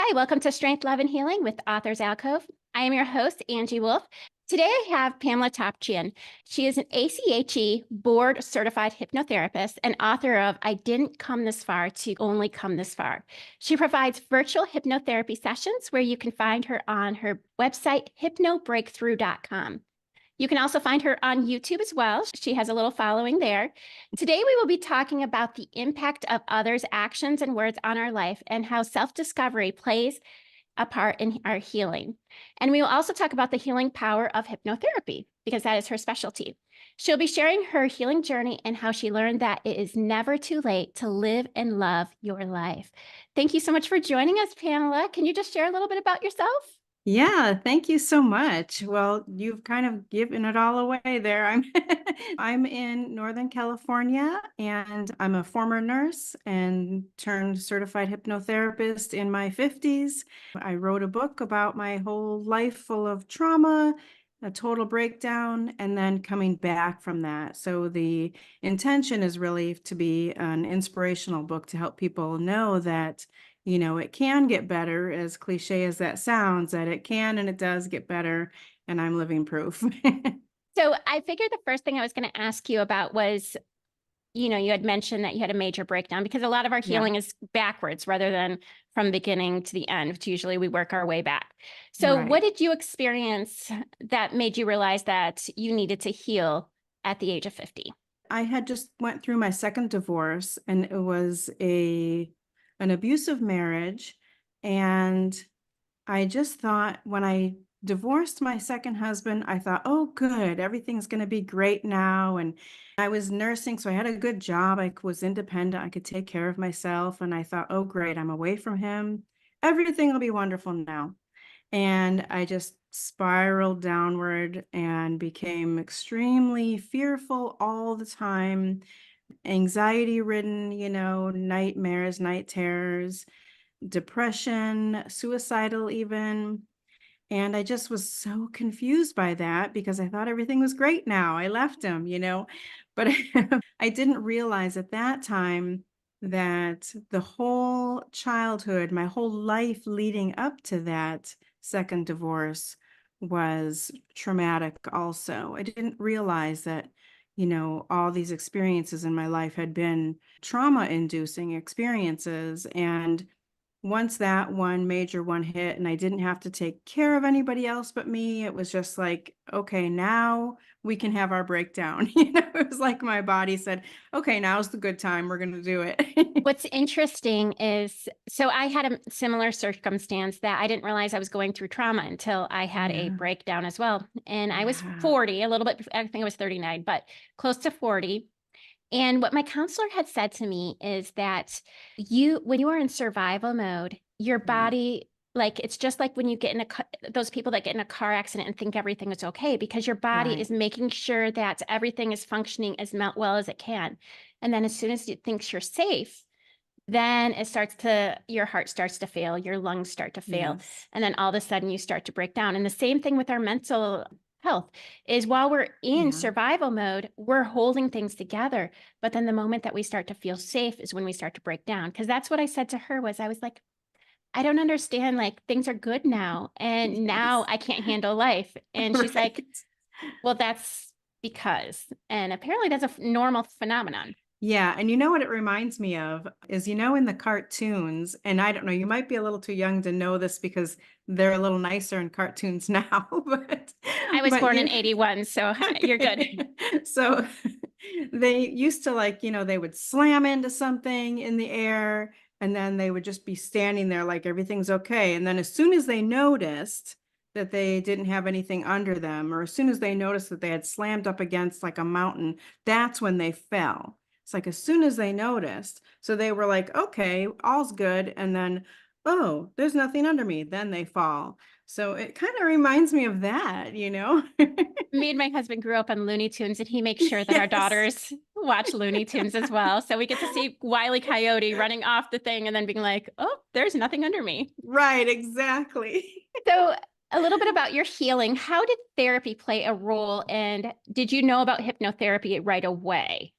Hi, welcome to Strength, Love, and Healing with Authors Alcove. I am your host, Angie Wolf. Today I have Pamela Topjian. She is an ACHE board certified hypnotherapist and author of I Didn't Come This Far to Only Come This Far. She provides virtual hypnotherapy sessions where you can find her on her website, hypnobreakthrough.com. You can also find her on YouTube as well. She has a little following there. Today, we will be talking about the impact of others' actions and words on our life and how self-discovery plays a part in our healing. And we will also talk about the healing power of hypnotherapy because that is her specialty. She'll be sharing her healing journey and how she learned that it is never too late to live and love your life. Thank you so much for joining us, Pamela. Can you just share a little bit about yourself? Yeah, thank you so much. Well, you've kind of given it all away there. I'm in Northern California and I'm a former nurse and turned certified hypnotherapist in my 50s. I wrote a book about my whole life full of trauma, a total breakdown, and then coming back from that. So the intention is really to be an inspirational book to help people know that it can get better, as cliche as that sounds, that it can and it does get better, and I'm living proof. So I figured the first thing I was going to ask you about was, you had mentioned that you had a major breakdown because a lot of our Yeah, healing is backwards rather than from beginning to the end, which usually we work our way back. So what right. did you experience that made you realize that you needed to heal at the age of 50? I had just went through my second divorce, and it was an abusive marriage, and I just thought when I divorced my second husband, I thought, oh, good, everything's going to be great now. And I was nursing, so I had a good job. I was independent. I could take care of myself. And I thought, oh, great, I'm away from him. Everything will be wonderful now. And I just spiraled downward and became extremely fearful all the time, anxiety ridden, nightmares, night terrors, depression, suicidal even. And I just was so confused by that because I thought everything was great now. I left him. But I didn't realize at that time that the whole childhood, my whole life leading up to that second divorce was traumatic also. I didn't realize that, all these experiences in my life had been trauma-inducing experiences. And once that one major one hit and I didn't have to take care of anybody else but me, it was just like, okay, now we can have our breakdown. It was like my body said, okay, now's the good time. We're going to do it. What's interesting is, so I had a similar circumstance that I didn't realize I was going through trauma until I had a Yeah. breakdown as well. And I was Yeah. 40, a little bit, I think I was 39, but close to 40. And what my counselor had said to me is that when you are in survival mode, your Right. body, like, it's just like when you get in those people that get in a car accident and think everything is okay because your body Right. is making sure that everything is functioning as well as it can. And then as soon as it thinks you're safe, then your heart starts to fail, your lungs start to fail. Yes. And then all of a sudden you start to break down. And the same thing with our mental health is while we're in Yeah. survival mode, we're holding things together. But then the moment that we start to feel safe is when we start to break down. Because that's what I said to her was I was like, I don't understand. Like things are good now. And now Yes. I can't handle life. And she's like, Right. well, that's because. And apparently that's a normal phenomenon. Yeah, and you know what it reminds me of is, in the cartoons, and I don't know, you might be a little too young to know this because they're a little nicer in cartoons now, but I was but born in you 81, so you're good. okay. So they used to they would slam into something in the air and then they would just be standing there like everything's okay. And then as soon as they noticed that they didn't have anything under them, or as soon as they noticed that they had slammed up against like a mountain, that's when they fell. It's like as soon as they noticed. So they were like, okay, all's good. And then, oh, there's nothing under me. Then they fall. So it kind of reminds me of that. Me and my husband grew up on Looney Tunes, and he makes sure that our Yes. daughters watch Looney Tunes as well. So we get to see Wile E. Coyote running off the thing and then being like, oh, there's nothing under me. Right, exactly. So, a little bit about your healing. How did therapy play a role? And did you know about hypnotherapy right away?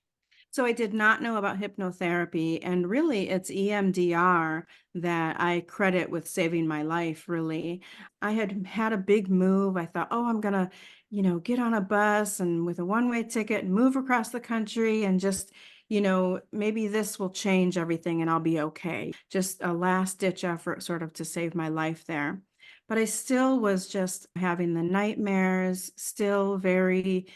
So I did not know about hypnotherapy, and really it's EMDR that I credit with saving my life, really. I had had a big move. I thought, oh, I'm gonna, get on a bus and with a one-way ticket and move across the country and just, maybe this will change everything and I'll be okay. Just a last ditch effort sort of to save my life there. But I still was just having the nightmares, still very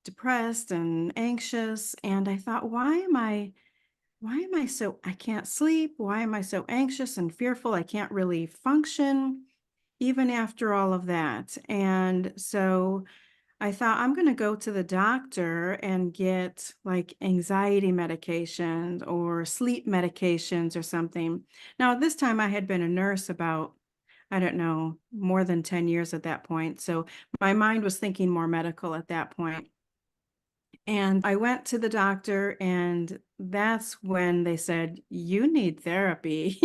depressed and anxious, and I thought, why am I so I can't sleep? Why am I so anxious and fearful? I can't really function even after all of that. And so I thought I'm going to go to the doctor and get like anxiety medications or sleep medications or something. Now, at this time I had been a nurse about, I don't know, more than 10 years at that point. So my mind was thinking more medical at that point. And I went to the doctor, and that's when they said, "You need therapy."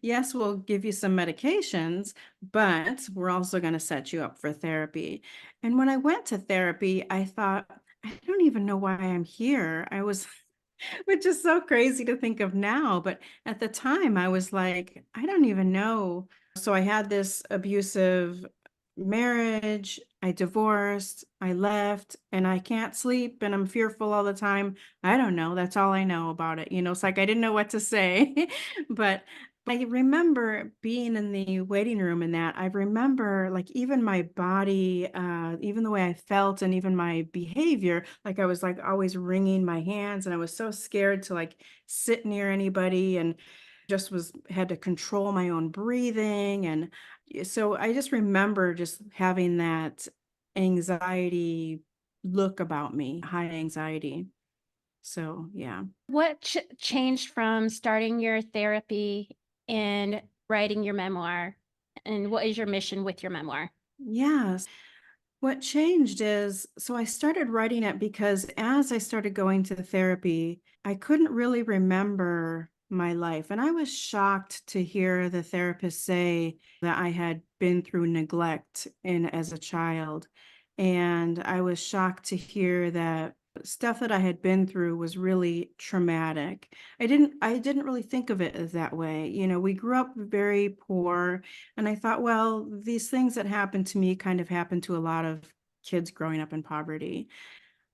Yes, we'll give you some medications, but we're also going to set you up for therapy. And when I went to therapy, I thought, I don't even know why I'm here. Which is so crazy to think of now, but at the time I was like, I don't even know. So I had this abusive marriage, I divorced, I left, and I can't sleep and I'm fearful all the time. I don't know. That's all I know about it. It's like I didn't know what to say. But I remember being in the waiting room and that I remember like even my body, even the way I felt and even my behavior, like I was like always wringing my hands and I was so scared to like sit near anybody and just was had to control my own breathing. And so I just remember just having that anxiety look about me, high anxiety. So yeah. What changed from starting your therapy and writing your memoir? And what is your mission with your memoir? Yes. What changed is, so I started writing it because as I started going to therapy, I couldn't really remember my life. And I was shocked to hear the therapist say that I had been through neglect as a child. And I was shocked to hear that stuff that I had been through was really traumatic. I didn't really think of it as that way. We grew up very poor, and I thought, well, these things that happened to me kind of happened to a lot of kids growing up in poverty.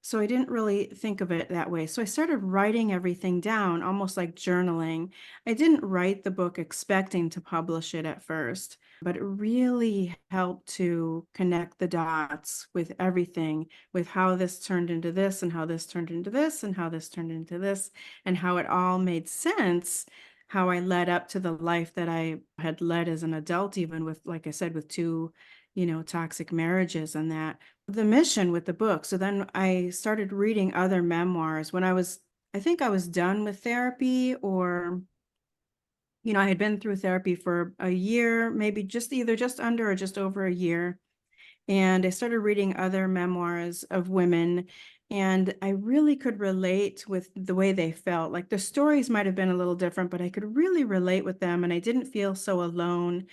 So I didn't really think of it that way. So I started writing everything down, almost like journaling. I didn't write the book expecting to publish it at first, but it really helped to connect the dots with everything, with how this turned into this, and how this turned into this, and how this turned into this, and how it all made sense. How I led up to the life that I had led as an adult, even with, like I said, with two, toxic marriages and that the mission with the book. So then I started reading other memoirs when I think I was done with therapy, or, I had been through therapy for a year, maybe just either just under or just over a year. And I started reading other memoirs of women, and I really could relate with the way they felt. Like the stories might have been a little different, but I could really relate with them, and I didn't feel so alone.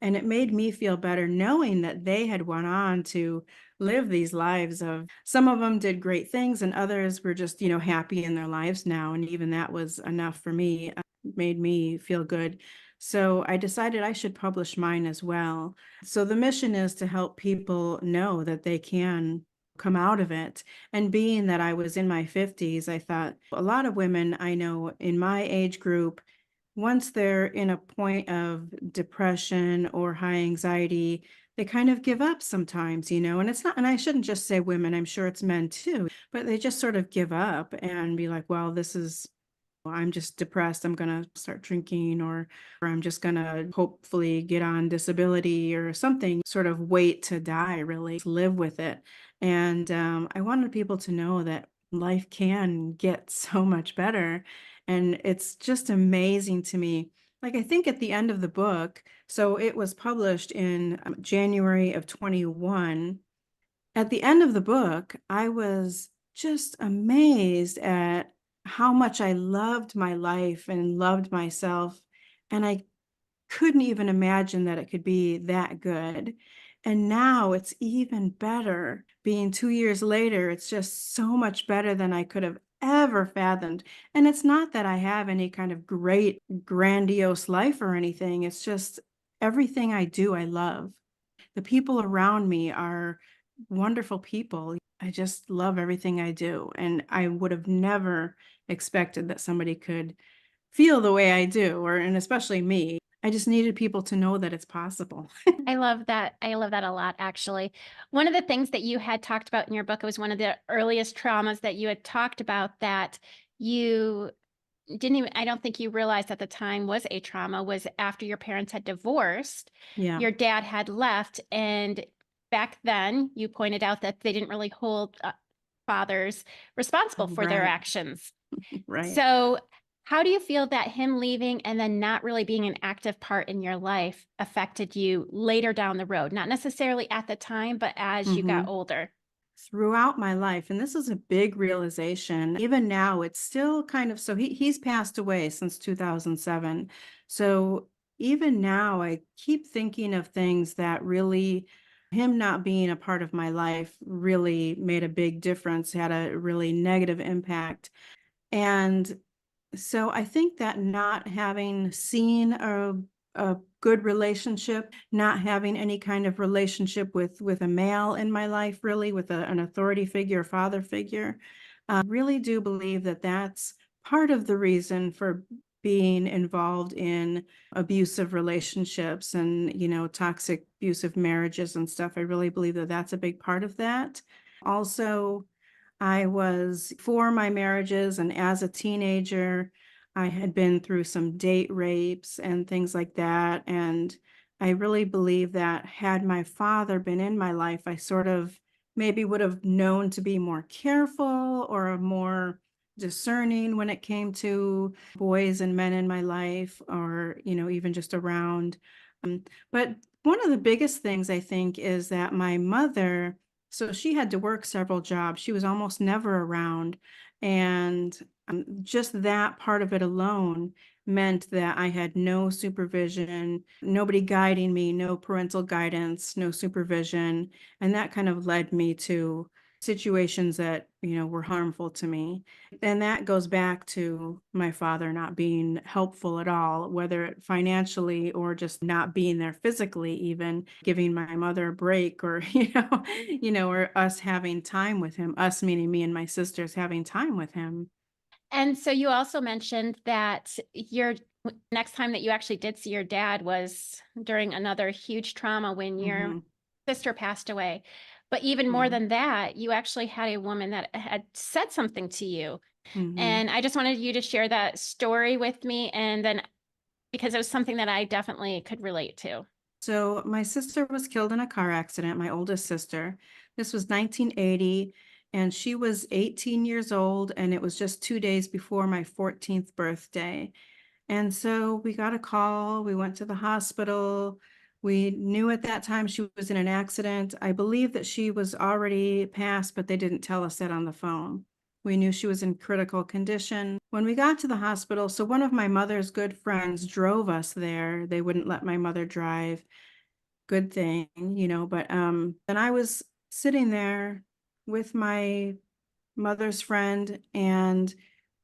And it made me feel better knowing that they had went on to live these lives of, some of them did great things and others were just, happy in their lives now. And even that was enough for me, made me feel good. So I decided I should publish mine as well. So the mission is to help people know that they can come out of it. And being that I was in my 50s, I thought a lot of women I know in my age group, once they're in a point of depression or high anxiety, they kind of give up sometimes, and it's not, and I shouldn't just say women, I'm sure it's men too, but they just sort of give up and be like, well, this is, I'm just depressed. I'm going to start drinking, or I'm just going to hopefully get on disability or something, sort of wait to die, really live with it. And I wanted people to know that life can get so much better. And it's just amazing to me. Like, I think at the end of the book, so it was published in January of 21. At the end of the book, I was just amazed at how much I loved my life and loved myself. And I couldn't even imagine that it could be that good. And now it's even better. Being 2 years later, it's just so much better than I could have ever fathomed. And it's not that I have any kind of great, grandiose life or anything. It's just everything I do, I love. The people around me are wonderful people. I just love everything I do. And I would have never expected that somebody could feel the way I do, or and especially me. I just needed people to know that it's possible. I love that. I love that a lot, actually. One of the things that you had talked about in your book, it was one of the earliest traumas that you had talked about that you didn't even, I don't think you realized at the time was a trauma, was after your parents had divorced, Yeah, your dad had left. And back then, you pointed out that they didn't really hold fathers responsible for their right, actions. right. So, how do you feel that him leaving and then not really being an active part in your life affected you later down the road? Not necessarily at the time, but as you got Mhm. older. Throughout my life, and this is a big realization. Even now, it's still kind of so he's passed away since 2007. So even now, I keep thinking of things that really him not being a part of my life really made a big difference, had a really negative impact. And so I think that not having seen a good relationship, not having any kind of relationship with a male in my life, really with an authority figure, father figure, really do believe that that's part of the reason for being involved in abusive relationships and, toxic abusive marriages and stuff. I really believe that that's a big part of that. Also, I was for my marriages, and as a teenager, I had been through some date rapes and things like that. And I really believe that had my father been in my life, I sort of maybe would have known to be more careful or more discerning when it came to boys and men in my life, or, even just around. But one of the biggest things I think is that my mother, so she had to work several jobs. She was almost never around. And just that part of it alone meant that I had no supervision, nobody guiding me, no parental guidance, no supervision. And that kind of led me to situations that, were harmful to me. And that goes back to my father not being helpful at all, whether it financially or just not being there physically, even giving my mother a break, or, or us having time with him, us meaning me and my sisters having time with him. And so you also mentioned that your next time that you actually did see your dad was during another huge trauma when your Hmm. sister passed away. But even more Yeah. than that, you actually had a woman that had said something to you. Hmm. And I just wanted you to share that story with me. And then because it was something that I definitely could relate to. So my sister was killed in a car accident, my oldest sister. This was 1980, and she was 18 years old, and it was just 2 days before my 14th birthday. And so we got a call. We went to the hospital. We knew at that time she was in an accident. I believe that she was already passed, but they didn't tell us that on the phone. We knew she was in critical condition. When we got to the hospital, so one of my mother's good friends drove us there. They wouldn't let my mother drive. Good thing, but then I was sitting there with my mother's friend, and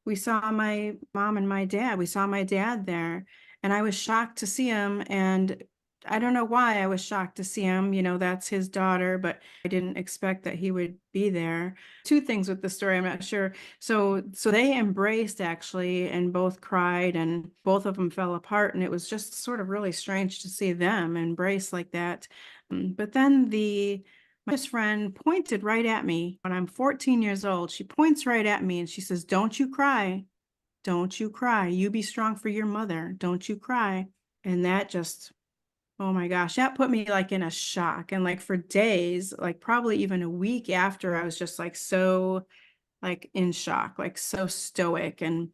we saw my mom and my dad. We saw my dad there, and I was shocked to see him. And I don't know why I was shocked to see him. That's his daughter, but I didn't expect that he would be there. Two things with the story, I'm not sure. So they embraced actually, and both cried, and both of them fell apart. And it was just sort of really strange to see them embrace like that. But then my best friend pointed right at me when I'm 14 years old. She points right at me and she says, "Don't you cry. Don't you cry. You be strong for your mother. Don't you cry." And that just, oh my gosh, that put me like in a shock. And like for days, like probably even a week after, I was just like so like in shock, like so stoic. And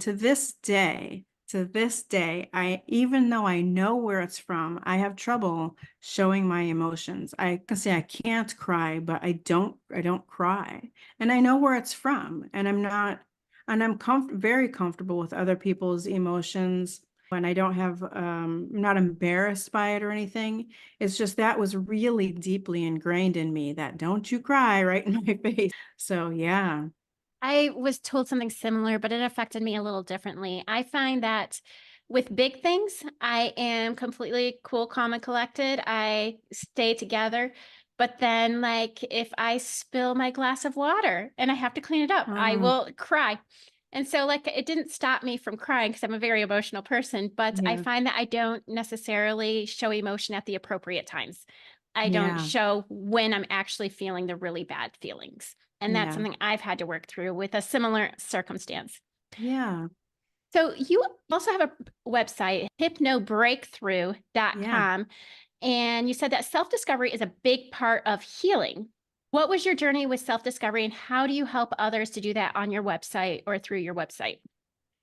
to this day, I, even though I know where it's from, I have trouble showing my emotions. I can say I can't cry, but I don't cry. And I know where it's from. And I'm not, and I'm very comfortable with other people's emotions. And I don't have, I'm not embarrassed by it or anything. It's just that was really deeply ingrained in me that don't you cry right in my face. So yeah. I was told something similar, but it affected me a little differently. I find that with big things, I am completely cool, calm, and collected. I stay together. But then, like, if I spill my glass of water and I have to clean it up, I Oh, will cry. And so, like, it didn't stop me from crying because I'm a very emotional person, but I yeah. find that I don't necessarily show emotion at the appropriate times. I don't Yeah. show when I'm actually feeling the really bad feelings. And that's Yeah. something I've had to work through with a similar circumstance. Yeah. So you also have a website, Yeah. hypnobreakthrough.com, and you said that self-discovery is a big part of healing. What was your journey with self-discovery and how do you help others to do that on your website or through your website?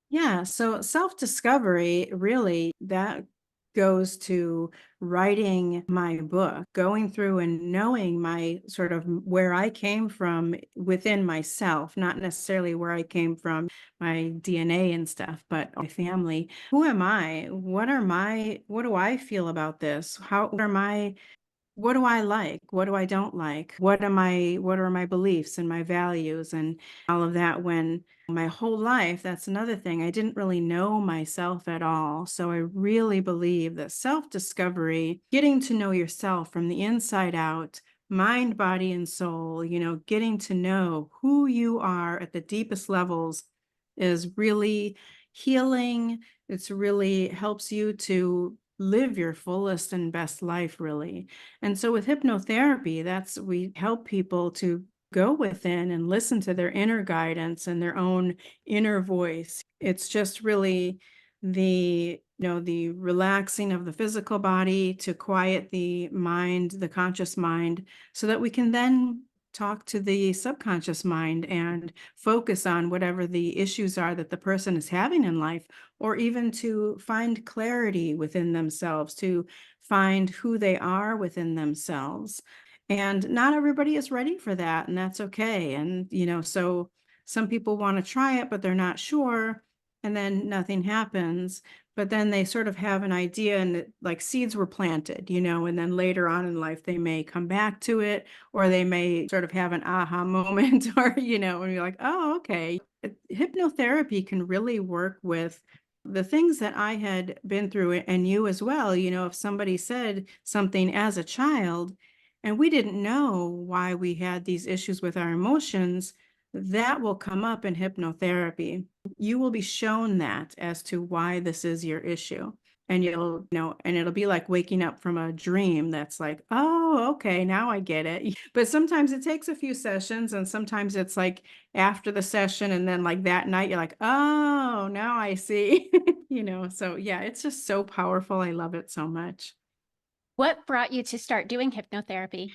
Yeah, so self-discovery really that goes to writing my book, going through and knowing my sort of where I came from within myself, not necessarily where I came from, my DNA and stuff, but my family. Who am I? What do I feel about this? What are my what do I like? What do I don't like? What are my beliefs and my values and all of that when my whole life, that's another thing. I didn't really know myself at all. So I really believe that self-discovery, getting to know yourself from the inside out, mind, body, and soul, getting to know who you are at the deepest levels is really healing. It's really helps you to live your fullest and best life, really. And so with hypnotherapy, we help people to go within and listen to their inner guidance and their own inner voice. It's just really the relaxing of the physical body to quiet the mind, the conscious mind, so that we can then talk to the subconscious mind and focus on whatever the issues are that the person is having in life, or even to find clarity within themselves, to find who they are within themselves. And not everybody is ready for that, and that's okay. And, so some people want to try it, but they're not sure, and then nothing happens. But then they sort of have an idea, and like seeds were planted, and then later on in life, they may come back to it, or they may sort of have an aha moment, or, and you're like, oh, okay. Hypnotherapy can really work with the things that I had been through and you as well. If somebody said something as a child and we didn't know why we had these issues with our emotions, that will come up in hypnotherapy. You will be shown that as to why this is your issue. And and it'll be like waking up from a dream that's like, oh, okay, now I get it. But sometimes it takes a few sessions, and sometimes it's like after the session, and then like that night, you're like, oh, now I see. So yeah, it's just so powerful. I love it so much. What brought you to start doing hypnotherapy?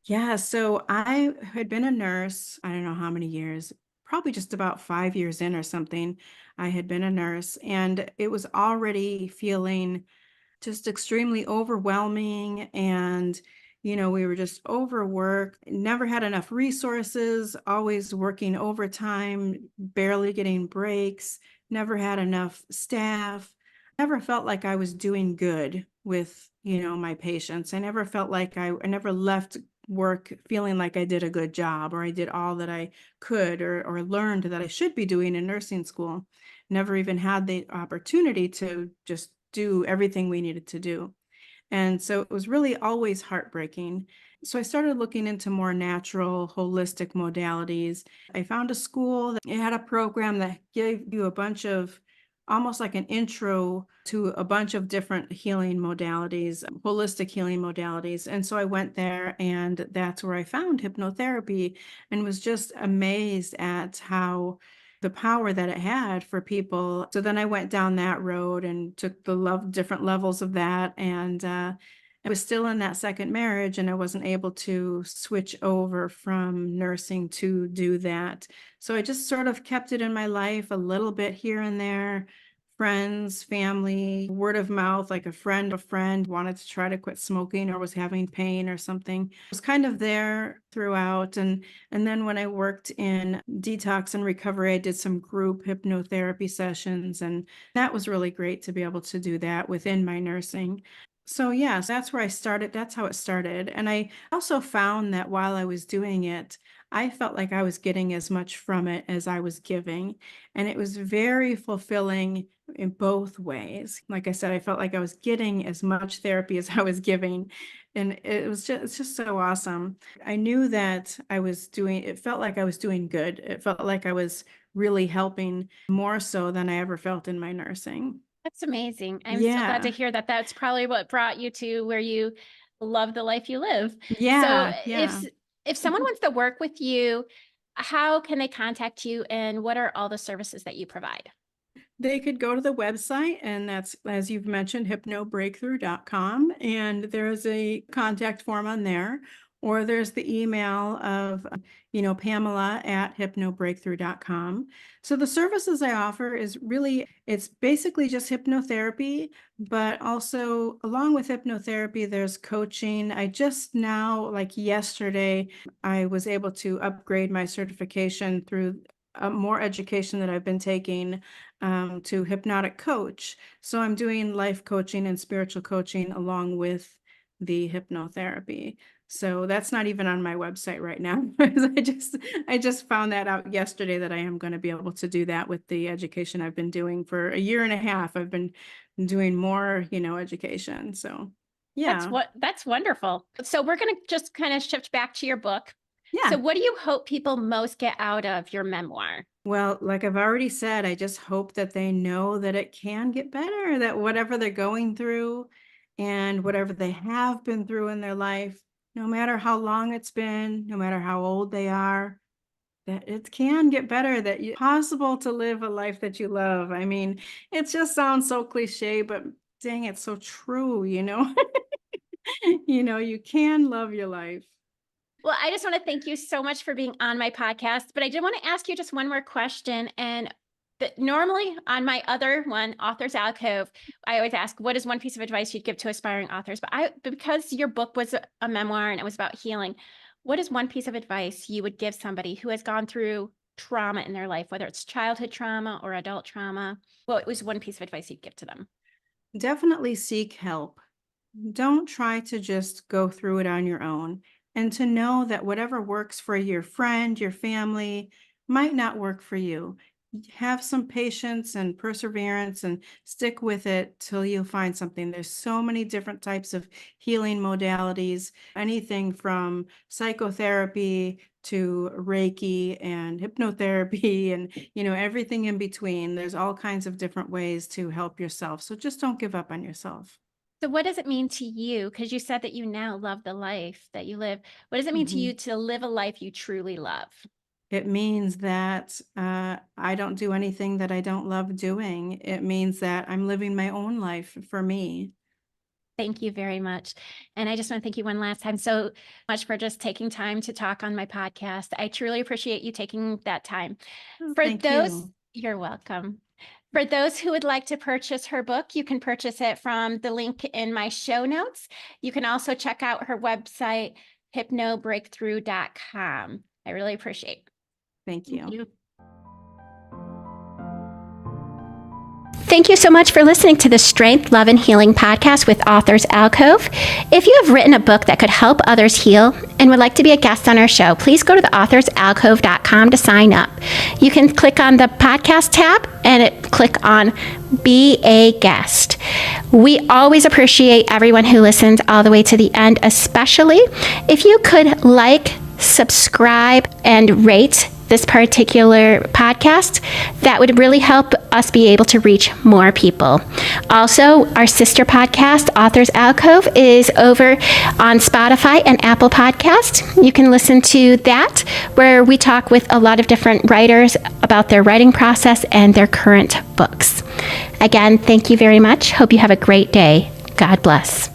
Yeah, so I had been a nurse, I don't know how many years, probably just about 5 years in or something. I had been a nurse, and it was already feeling just extremely overwhelming. And, we were just overworked, never had enough resources, always working overtime, barely getting breaks, never had enough staff, never felt like I was doing good with, my patients. I never felt like I never left work feeling like I did a good job or I did all that I could or learned that I should be doing in nursing school. Never even had the opportunity to just do everything we needed to do. And so it was really always heartbreaking. So I started looking into more natural, holistic modalities. I found a school that it had a program that gave you a bunch of almost like an intro to a bunch of different healing modalities, holistic healing modalities. And so I went there, and that's where I found hypnotherapy and was just amazed at how the power that it had for people. So then I went down that road and took the different levels of that. And I was still in that second marriage, and I wasn't able to switch over from nursing to do that. So I just sort of kept it in my life a little bit here and there friends, family, word of mouth, like a friend wanted to try to quit smoking or was having pain or something. It was kind of there throughout. And then when I worked in detox and recovery, I did some group hypnotherapy sessions, and that was really great to be able to do that within my nursing. So yes, that's where I started. That's how it started. And I also found that while I was doing it, I felt like I was getting as much from it as I was giving. And it was very fulfilling in both ways. Like I said, I felt like I was getting as much therapy as I was giving. And it's just so awesome. I knew that it felt like I was doing good. It felt like I was really helping more so than I ever felt in my nursing. That's amazing. I'm so glad to Yeah. hear that. That's probably what brought you to where you love the life you live. So Yeah. Yeah. if someone wants to work with you, how can they contact you and what are all the services that you provide? They could go to the website, and that's, as you've mentioned, hypnobreakthrough.com, and there's a contact form on there, or there's the email of, Pamela at hypnobreakthrough.com. So the services I offer it's basically just hypnotherapy, but also along with hypnotherapy, there's coaching. I just now, like yesterday, I was able to upgrade my certification through more education that I've been taking to hypnotic coach. So I'm doing life coaching and spiritual coaching along with the hypnotherapy. So that's not even on my website right now. I just found that out yesterday that I am going to be able to do that with the education I've been doing for a year and a half. I've been doing more, education. So yeah. That's wonderful. So we're going to just kind of shift back to your book. So Yeah. what do you hope people most get out of your memoir? Well, like I've already said, I just hope that they know that it can get better, that whatever they're going through and whatever they have been through in their life, no matter how long it's been, no matter how old they are, that it can get better, that it's possible to live a life that you love. I mean, it just sounds so cliche, but dang, it's so true, you can love your life. Well, I just want to thank you so much for being on my podcast, but I did want to ask you just one more question. And normally on my other one, Authors Alcove, I always ask, what is one piece of advice you'd give to aspiring authors? But because your book was a memoir and it was about healing, what is one piece of advice you would give somebody who has gone through trauma in their life, whether it's childhood trauma or adult trauma? What was one piece of advice you'd give to them? Definitely seek help. Don't try to just go through it on your own, and to know that whatever works for your friend, your family, might not work for you. Have some patience and perseverance and stick with it till you find something. There's so many different types of healing modalities, anything from psychotherapy to Reiki and hypnotherapy and, everything in between. There's all kinds of different ways to help yourself. So just don't give up on yourself. So what does it mean to you? Because you said that you now love the life that you live. What does it mean to Mhm. you to live a life you truly love? It means that I don't do anything that I don't love doing. It means that I'm living my own life for me. Thank you very much. And I just want to thank you one last time so much for just taking time to talk on my podcast. I truly appreciate you taking that time. Oh, For thank those, you. you're welcome. For those who would like to purchase her book, you can purchase it from the link in my show notes. You can also check out her website, hypnobreakthrough.com. I really appreciate it. Thank Thank you. you. Thank you so much for listening to the Strength, Love, and Healing podcast with Authors Alcove. If you have written a book that could help others heal and would like to be a guest on our show, please go to the authorsalcove.com to sign up. You can click on the podcast tab and click on Be a Guest. We always appreciate everyone who listens all the way to the end, especially if you could like, subscribe, and rate this particular podcast. That would really help us be able to reach more people. Also, our sister podcast, Authors Alcove, is over on Spotify and Apple Podcast. You can listen to that, where we talk with a lot of different writers about their writing process and their current books. Again, thank you very much. Hope you have a great day. God bless.